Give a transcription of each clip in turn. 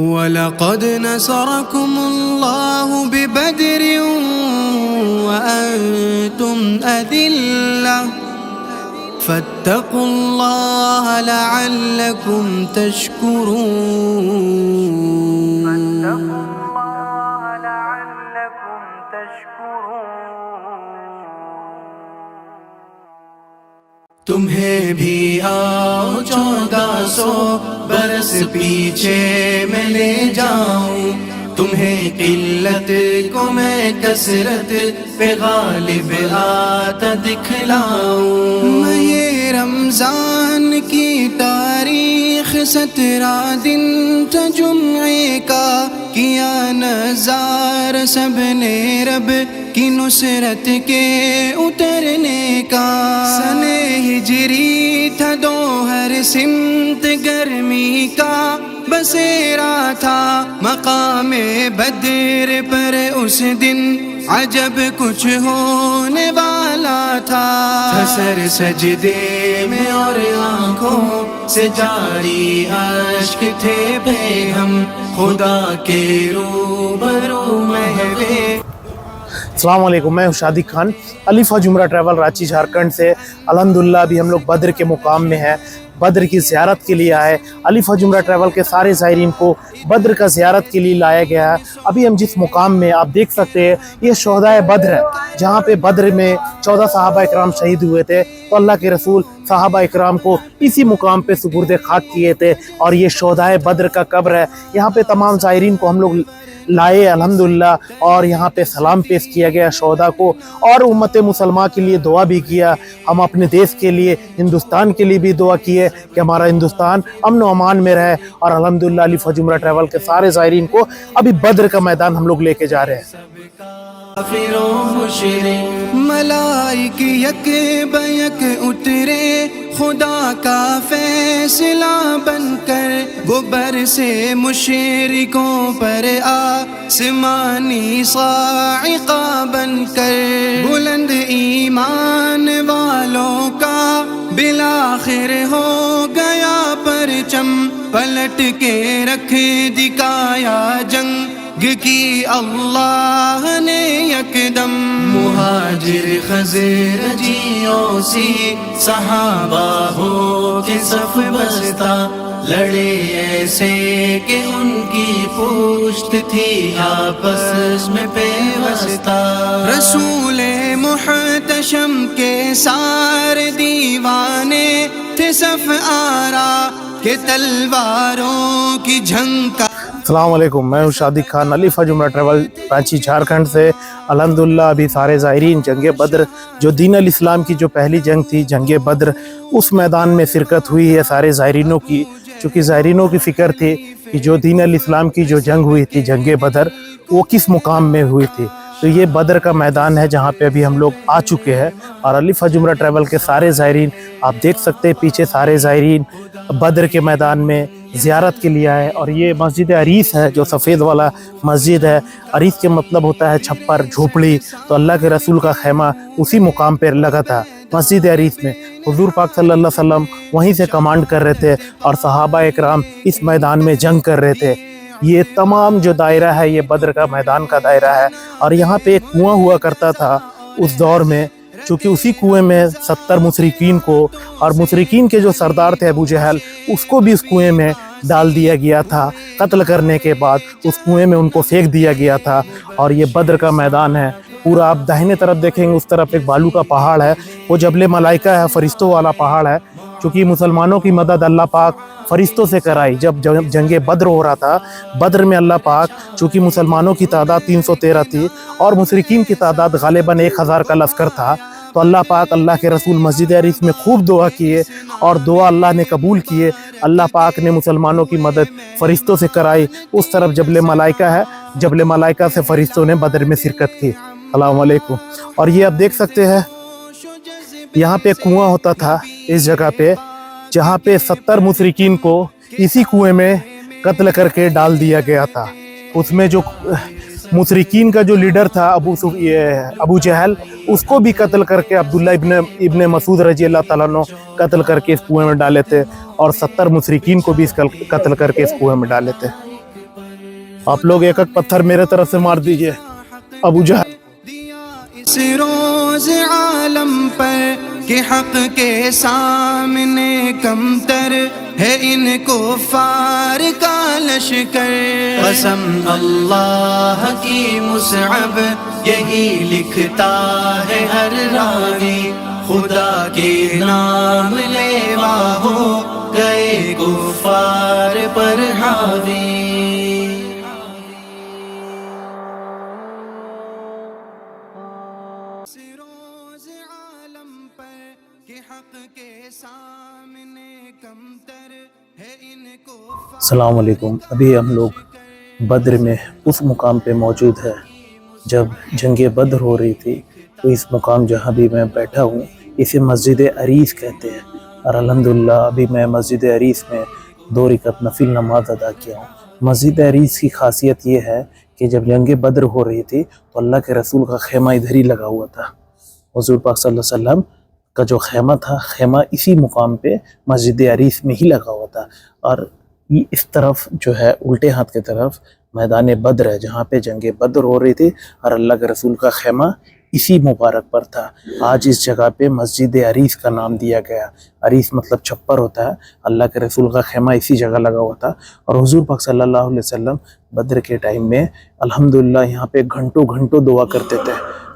وَلَقَدْ نَصَرَكُمُ اللَّهُ بِبَدْرٍ وَأَنْتُمْ أَذِلَّةٌ فَاتَّقُوا اللَّهَ لَعَلَّكُمْ تَشْكُرُونَ. تمہیں بھی آؤ 1400 برس پیچھے میں لے جاؤں، تمہیں قلت کو میں کثرت پہ غالب آتا دکھلاؤں. میں یہ رمضان کی تاریخ 17 دن تھا جمعے کا، کیا نظار سب نے رب کی نصرت کے اترنے کا. سنے ہجری تھا دو ہر سمت گرمی کا بسیرا تھا، مقام بدر پر اس دن عجب کچھ ہونے والا تھا. سر سجدے میں اور آنکھوں سے جاری اشک تھے بے ہم، خدا کے روبرو محوے. السلام علیکم، میں ہوں شادی خان، علی فج عمرہ ٹریول رانچی جھارکھنڈ سے. الحمدللہ ابھی ہم لوگ بدر کے مقام میں ہیں، بدر کی زیارت کے لیے آئے. علی فج عمرہ ٹریول کے سارے زائرین کو بدر کا زیارت کے لیے لایا گیا ہے. ابھی ہم جس مقام میں آپ دیکھ سکتے ہیں یہ شہدائے بدر ہے، جہاں پہ بدر میں 14 صحابہ اکرام شہید ہوئے تھے. تو اللہ کے رسول صحابہ اکرام کو اسی مقام پہ سپرد خاک کیے تھے، اور یہ شہدائے بدر کا قبر ہے. یہاں پہ تمام زائرین کو ہم لوگ لائے الحمدللہ، اور یہاں پہ سلام پیش کیا گیا شہداء کو، اور امت مسلمہ کے لیے دعا بھی کیا. ہم اپنے دیش کے لیے، ہندوستان کے لیے بھی دعا کیے کہ ہمارا ہندوستان امن و امان میں رہے. اور الحمدللہ علی فج عمرہ ٹریول کے سارے زائرین کو ابھی بدر کا میدان ہم لوگ لے کے جا رہے ہیں. ملائک یک بیک اترے خدا کا فیصلہ بن کر، گبر سے مشرکوں پر آسمانی صاعقہ بن کر. بلند ایمان والوں کا بالآخر ہو گیا پرچم، پلٹ کے رکھ دکھایا جنگ کی اللہ نے یکدم. مہاجر خزرجی اوسی صحابہ ہو کے صف بستا، لڑے ایسے کہ ان کی پشت تھی آپس میں پیوستہ. رسول محتشم کے سارے دیوانے تھے صف آرا کہ تلواروں کی جھنکا. السلام علیکم، میں ہوں شادی خان، علی فج عمرہ ٹریول رانچی جھارکھنڈ سے. الحمدللہ ابھی سارے زائرین جنگ بدر، جو دین الاسلام کی جو پہلی جنگ تھی جنگ بدر، اس میدان میں شرکت ہوئی ہے سارے زائرینوں کی. چونکہ زائرینوں کی فکر تھی کہ جو دین الاسلام کی جو جنگ ہوئی تھی جنگ بدر، وہ کس مقام میں ہوئی تھی. تو یہ بدر کا میدان ہے جہاں پہ ابھی ہم لوگ آ چکے ہیں. اور علی فج عمرہ ٹریول کے سارے زائرین آپ دیکھ سکتے ہیں پیچھے سارے زائرین بدر کے میدان میں زیارت کے لیے آئے. اور یہ مسجد عریس ہے جو سفید والا مسجد ہے. عریس کے مطلب ہوتا ہے چھپر، جھوپڑی. تو اللہ کے رسول کا خیمہ اسی مقام پہ لگا تھا مسجد عریس میں. حضور پاک صلی اللہ علیہ وسلم وہیں سے کمانڈ کر رہے تھے، اور صحابہ اکرام اس میدان میں جنگ کر رہے تھے. یہ تمام جو دائرہ ہے یہ بدر کا میدان کا دائرہ ہے. اور یہاں پہ ایک کنواں ہوا کرتا تھا اس دور میں، چونکہ اسی کنویں میں 70 مشرکین کو، اور مشرکین کے جو سردار تھے ابو جہل، اس کو بھی اس کنویں میں ڈال دیا گیا تھا. قتل کرنے کے بعد اس کنویں میں ان کو پھینک دیا گیا تھا. اور یہ بدر کا میدان ہے پورا. آپ داہنے طرف دیکھیں گے اس طرف ایک بالو کا پہاڑ ہے، وہ جبل ملائکہ ہے، فرشتوں والا پہاڑ ہے. چونکہ مسلمانوں کی مدد اللہ پاک فرشتوں سے کرائی. جب جنگ بدر ہو رہا تھا، بدر میں اللہ پاک چونکہ مسلمانوں کی تعداد 313 تھی اور مشرکین کی تعداد غالباً 1000 کا لشکر تھا، تو اللہ پاک اللہ کے رسول مسجد عریس میں خوب دعا کیے، اور دعا اللہ نے قبول کیے. اللہ پاک نے مسلمانوں کی مدد فرشتوں سے کرائی. اس طرف جبل ملائکہ ہے، جبل ملائکہ سے فرشتوں نے بدر میں شرکت کی. السلام علیکم. اور یہ آپ دیکھ سکتے ہیں یہاں پہ کنواں ہوتا تھا اس جگہ پہ، جہاں پہ 70 مشرکین کو اسی کنویں میں قتل کر کے ڈال دیا گیا تھا. اس میں جو مشرکین کا جو لیڈر تھا ابو جہل، اس کو بھی قتل کر کے عبداللہ ابن مسعود رضی اللہ تعالیٰ عنہ قتل کر کے اس کنویں میں ڈالے تھے، اور 70 مشرکین کو بھی قتل کر کے اس کنویں میں ڈالے تھے. آپ لوگ ایک ایک پتھر میرے طرف سے مار دیجئے. ابو جہل اس روز عالم پر کہ حق کے سامنے کمتر ہے ان کفار کا لشکر. قسم اللہ کی مصعب یہی لکھتا ہے ہر راوی، خدا کے نام لیوا ہو گئے کفار پر حاوی. روز عالم پر کہ حق کے سامنے کمتر ہے ان کو. السلام علیکم. ابھی ہم لوگ بدر میں اس مقام پہ موجود ہے جب جنگ بدر ہو رہی تھی. تو اس مقام جہاں بھی میں بیٹھا ہوں اسے مسجد عریس کہتے ہیں، اور الحمدللہ ابھی میں مسجد عریس میں 2 رکعت نفل نماز ادا کیا ہوں. مسجد عریس کی خاصیت یہ ہے کہ جب جنگ بدر ہو رہی تھی تو اللہ کے رسول کا خیمہ ادھر ہی لگا ہوا تھا. حضور پاک صلی اللہ علیہ وسلم کا جو خیمہ تھا، خیمہ اسی مقام پہ مسجد عریس میں ہی لگا ہوا تھا، اور اس طرف جو ہے الٹے ہاتھ کی طرف میدان بدر ہے جہاں پہ جنگ بدر ہو رہی تھی، اور اللہ کے رسول کا خیمہ اسی مبارک پر تھا. آج اس جگہ پہ مسجد عریس کا نام دیا گیا. عریس مطلب چھپر ہوتا ہے. اللہ کے رسول کا خیمہ اسی جگہ لگا ہوا تھا، اور حضور پاک صلی اللہ علیہ وسلم بدر کے ٹائم میں الحمدللہ یہاں پہ گھنٹوں گھنٹوں دعا کرتے تھے.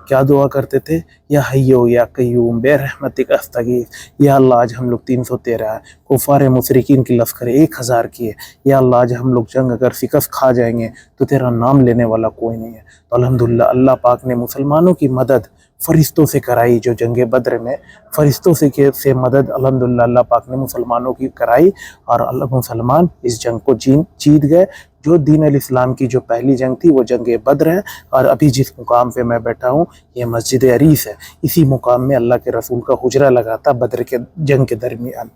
کیا دعا کرتے تھے؟ یا حیو یا قیوم بے رحمتک استغیث. یا اللہ آج ہم لوگ 313 کفار مشرکین کی لشکر 1000 کی ہے. یا اللہ آج ہم لوگ جنگ اگر شکست کھا جائیں گے تو تیرا نام لینے والا کوئی نہیں ہے. تو الحمدللہ اللہ پاک نے مسلمانوں کی مدد فرشتوں سے کرائی. جو جنگ بدر میں فرشتوں سے مدد الحمدللہ اللہ پاک نے مسلمانوں کی کرائی، اور اللہ مسلمان اس جنگ کو جیت گئے. جو دین الاسلام کی جو پہلی جنگ تھی وہ جنگ بدر ہے، اور ابھی جس مقام پہ میں بیٹھا ہوں یہ مسجد عریس ہے. اسی مقام میں اللہ کے رسول کا حجرہ لگا تھا بدر کے جنگ کے درمیان.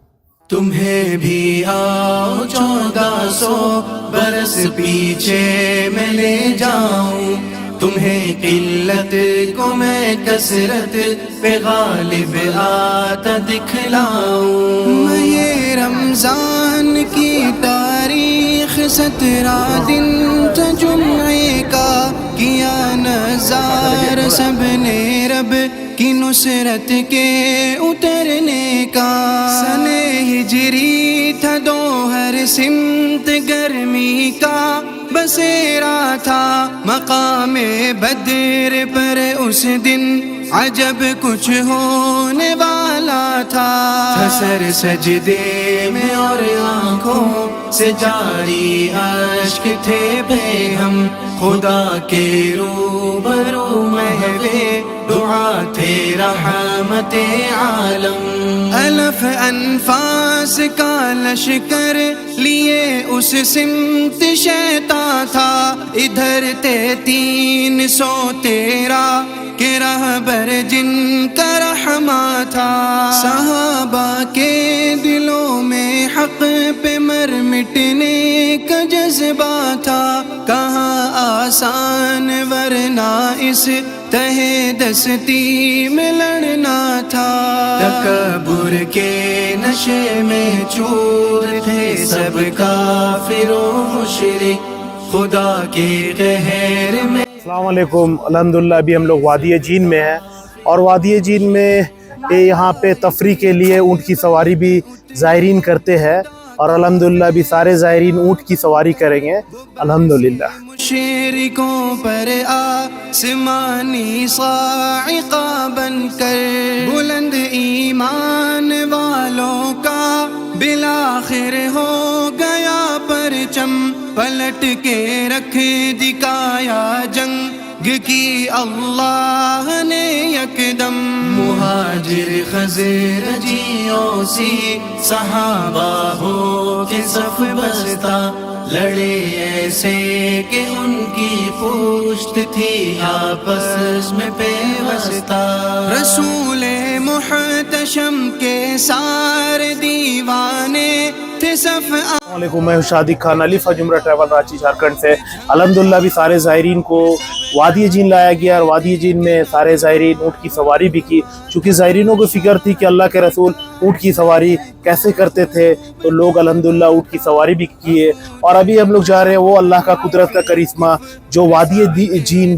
تمہیں بھی آؤ 1400 برس پیچھے میں لے جاؤں، تمہیں قلت کو میں کثرت پہ غالب آتا دکھلاؤں. میں یہ رمضان کی تاریخ 17 دن تھا جمعے کا، کیا نظارہ سب نے رب کی نصرت کے اترنے کا. سنے ہجری تھا 2 ہر سمت گرمی کا بسیرا تھا. مقام بدر پر اس دن عجب کچھ ہونے والا تھا. سر سجدے میں اور آنکھوں سے جاری اشک تھے بے ہم، خدا کے روبرو محوے دعا تھے رحمت عالم. الف انفاس کا لشکر لیے اس سمت شیطان تھا، ادھر تھے 313 کہ رہبر جن کا رحمہ تھا. صحابہ کے دلوں میں حق پہ مر مٹنے کا جذبہ تھا. کہاں آسان ورنہ اس تہے دستی میں لڑنا تھا. تکبر کے نشے میں چور تھے سب کافر و مشرک، خدا کے قہر میں. السلام علیکم. الحمدللہ ابھی ہم لوگ وادی جین میں ہیں، اور وادی جین میں یہاں پہ تفریح کے لیے اونٹ کی سواری بھی زائرین کرتے ہیں، اور الحمدللہ ابھی سارے زائرین اونٹ کی سواری کریں گے الحمدللہ. مشرکوں پر آسمانی صاعقہ بن کر بلند ایمان والوں کا بالآخر ہو گیا پرچم. پلٹ کے رکھ دکھایا جنگ کی اللہ نے یکدم. مہاجر خزرجی اوسی صحابہ ہو کے صف بستا، لڑے ایسے کہ ان کی پشت تھی آپس میں پیوستہ. رسول محتشم کے سارے دیوانے تھے صف. السلام علیکم. میں صادق خان، علی فجمرہ ٹریول راچی جھارکھنڈ سے. الحمدللہ بھی سارے زائرین کو وادی جین لایا گیا، اور وادی جین میں سارے زائرین اونٹ کی سواری بھی کی، چونکہ زائرینوں کو فکر تھی کہ اللہ کے رسول اونٹ کی سواری کیسے کرتے تھے، تو لوگ الحمدللہ اونٹ کی سواری بھی کیے. اور ابھی ہم لوگ جا رہے ہیں وہ اللہ کا قدرت کا کرشمہ جو وادی جین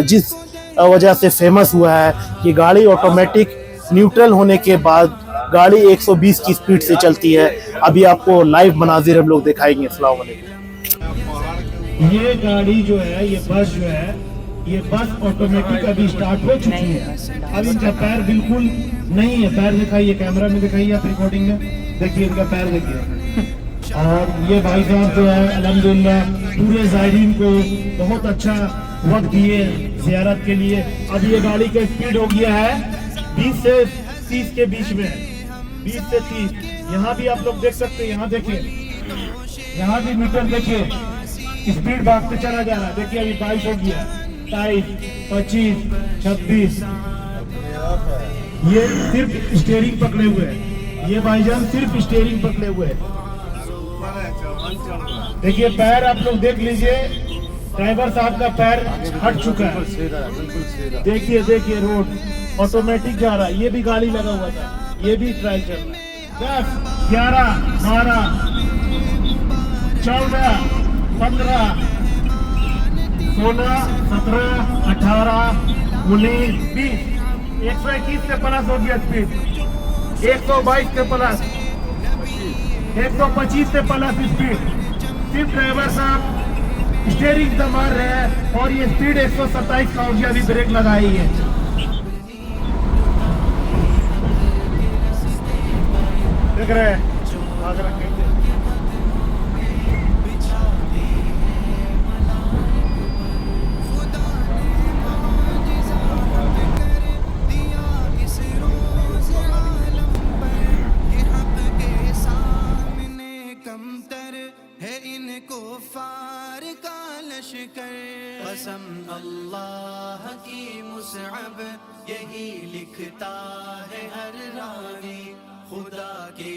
جس وجہ سے فیمس ہوا ہے. یہ گاڑی آٹومیٹک نیوٹرل ہونے کے بعد گاڑی 120 کی سپیڈ سے چلتی ہے. ابھی آپ کو لائیو مناظر ہم لوگ دکھائیں گے. السلام علیکم. یہ گاڑی جو ہے، یہ بس جو ہے، یہ بس آٹومیٹک ابھی سٹارٹ ہو چکی ہے. اب ان کا پیر بالکل نہیں ہے. پیر دکھائیے، کیمرہ میں دکھائیے آپ ریکارڈنگ میں. دیکھیے ان کا پیر دیکھیے. اور یہ بھائی صاحب جو ہے الحمدللہ پورے زائرین کو بہت اچھا وقت دیے زیارت کے لیے. اب یہ گاڑی کا سپیڈ ہو گیا ہے 20 سے 30 کے بیچ میں، 20 سے 30. یہاں بھی آپ لوگ دیکھ سکتے ہیں. یہاں دیکھیں، یہاں بھی میٹر دیکھیے، سپیڈ بھاگتے چلا جا رہا ہے. دیکھیے ابھی 22 ہو گیا، 23، 25، 26. یہ صرف اسٹیئرنگ پکڑے ہوئے ہیں. یہ بھائی جان صرف اسٹیئرنگ پکڑے ہوئے ہیں. دیکھیے پیر آپ لوگ دیکھ لیجئے، ڈرائیور صاحب کا پیر ہٹ چکا ہے. دیکھیے دیکھیے روڈ آٹومیٹک جا رہا ہے. یہ بھی گاڑی لگا ہوا تھا، یہ بھی ٹرائل چل رہا ہے. 10، 11، 12، 14، 15، 16، 17، 18، 19، 20. 121 سے پلس ہو گیا اسپیڈ. 122 سے پلس، 125 سے پلس اسپیڈ. صرف ڈرائیور صاحب اسٹیئرنگ دبا رہے ہیں اور یہ اسپیڈ 127 کا ہو گیا. ابھی بریک لگائی ہے. دیکھ رہے ہیں قسم اللہ کی مصعب یہی لکھتا ہے ہر راوی، خدا کے